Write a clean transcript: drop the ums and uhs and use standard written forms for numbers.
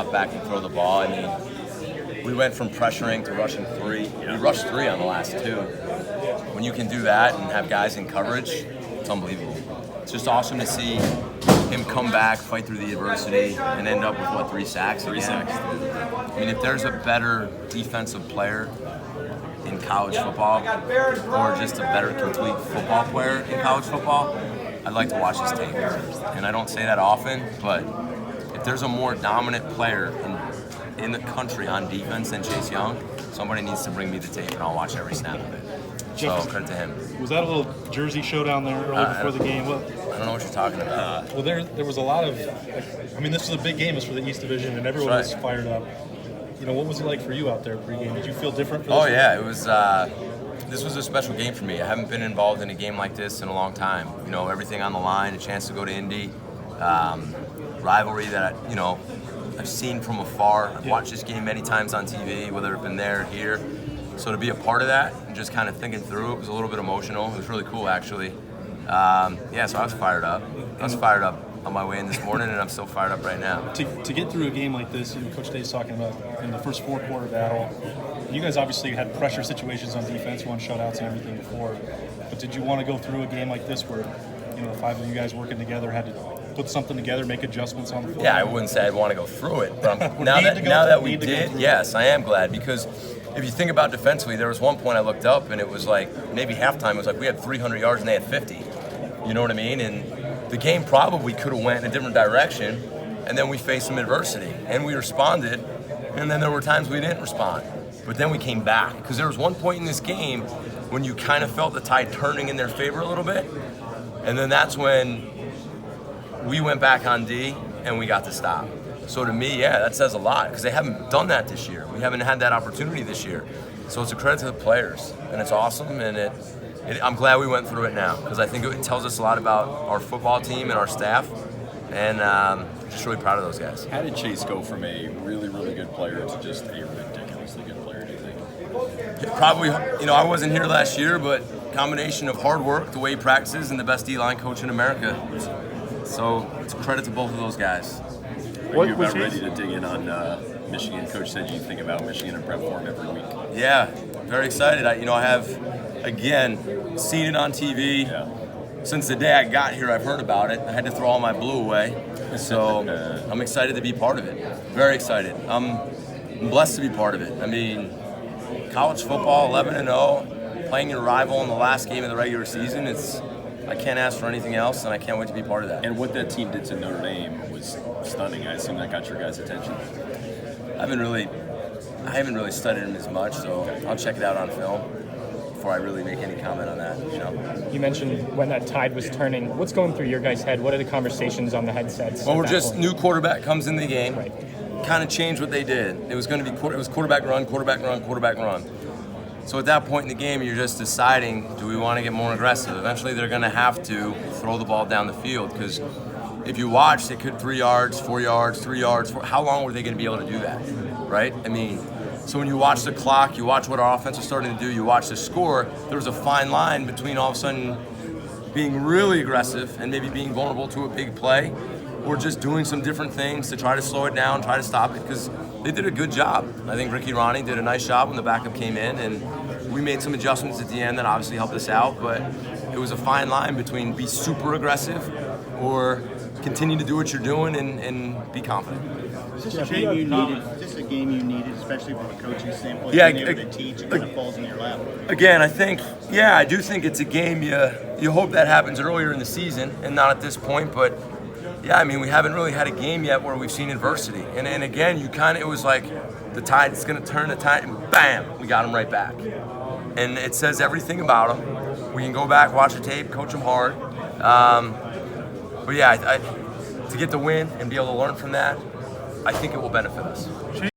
drop back and throw the ball. I mean, we went from pressuring to rushing 3. We rushed 3 on the last 2. When you can do that and have guys in coverage, it's unbelievable. It's just awesome to see him come back, fight through the adversity, and end up with, what, 3 sacks? 3 sacks. I mean, if there's a better defensive player in college football, or just a better complete football player in college football, I'd like to watch his tape. And I don't say that often, but if there's a more dominant player in the country on defense than Chase Young, somebody needs to bring me the tape and I'll watch every snap of it. So credit to him. Was that a little Jersey showdown there early before the game? I don't know what you're talking about. Well, there was a lot of, I mean, this was a big game. It was for the East Division, and everyone was fired up. You know, what was it like for you out there pregame? Did you feel different for this? Oh, yeah. It was. This was a special game for me. I haven't been involved in a game like this in a long time. You know, everything on the line, a chance to go to Indy, rivalry that, you know, I've seen from afar. I've watched this game many times on TV, whether it's been there or here. So to be a part of that and just kind of thinking through it was a little bit emotional. It was really cool, actually. Yeah, so I was fired up. I was fired up on my way in this morning, and I'm still fired up right now. To get through a game like this, you know, Coach Day's talking about in the first 4-quarter battle, you guys obviously had pressure situations on defense, you won shutouts and everything before, but did you want to go through a game like this where, you know, the 5 of you guys working together had to put something together, make adjustments on the floor? Yeah, I wouldn't say I'd want to go through it, but now that we did, yes, I am glad, because if you think about defensively, there was one point I looked up and it was like, maybe halftime, it was like we had 300 yards and they had 50. You know what I mean? And the game probably could have went in a different direction, and then we faced some adversity, and we responded, and then there were times we didn't respond. But then we came back, because there was one point in this game when you kind of felt the tide turning in their favor a little bit, and then that's when we went back on D, and we got the stop. So to me, yeah, that says a lot, because they haven't done that this year. We haven't had that opportunity this year. So it's a credit to the players, and it's awesome, and I'm glad we went through it now, because I think it tells us a lot about our football team and our staff, and just really proud of those guys. How did Chase go from a really, really good player to just a ridiculously good player, do you think? Probably, you know, I wasn't here last year, but combination of hard work, the way he practices, and the best D-line coach in America. So it's a credit to both of those guys. Are you about ready to dig in on Michigan? Coach said you think about Michigan and prep for him every week. Yeah, very excited. I have, again, seen it on TV. Yeah. Since the day I got here, I've heard about it. I had to throw all my blue away. So I'm excited to be part of it. Very excited. I'm blessed to be part of it. I mean, college football, 11-0, playing your rival in the last game of the regular season, I can't ask for anything else, and I can't wait to be part of that. And what that team did to Notre Dame was stunning. I assume that got your guys' attention. I haven't really studied them as much, so I'll check it out on film before I really make any comment on that. You know. You mentioned when that tide was turning. What's going through your guys' head? What are the conversations on the headsets? Well, we're just new quarterback comes in the game. Right. Kind of changed what they did. It was going to be quarterback run, quarterback run, quarterback run. So at that point in the game, you're just deciding, do we want to get more aggressive? Eventually, they're going to have to throw the ball down the field, because if you watch, they could 3 yards, 4 yards, 3 yards. How long were they going to be able to do that, right? I mean, so when you watch the clock, you watch what our offense was starting to do, you watch the score, there was a fine line between all of a sudden being really aggressive and maybe being vulnerable to a big play, or just doing some different things to try to slow it down, try to stop it, because they did a good job. I think Ricky Ronnie did a nice job when the backup came in, and we made some adjustments at the end that obviously helped us out, but it was a fine line between be super aggressive or continue to do what you're doing and be confident. Is this a game you needed? Is this a game you needed, especially from a coaching standpoint? Yeah, being able to teach and kind of falls in your lap. Again, I do think it's a game you hope that happens earlier in the season and not at this point, but yeah, I mean, we haven't really had a game yet where we've seen adversity. And again, it was like the tide's going to turn, the tide, and bam, we got them right back. And it says everything about them. We can go back, watch the tape, coach them hard. But yeah, to get the win and be able to learn from that, I think it will benefit us.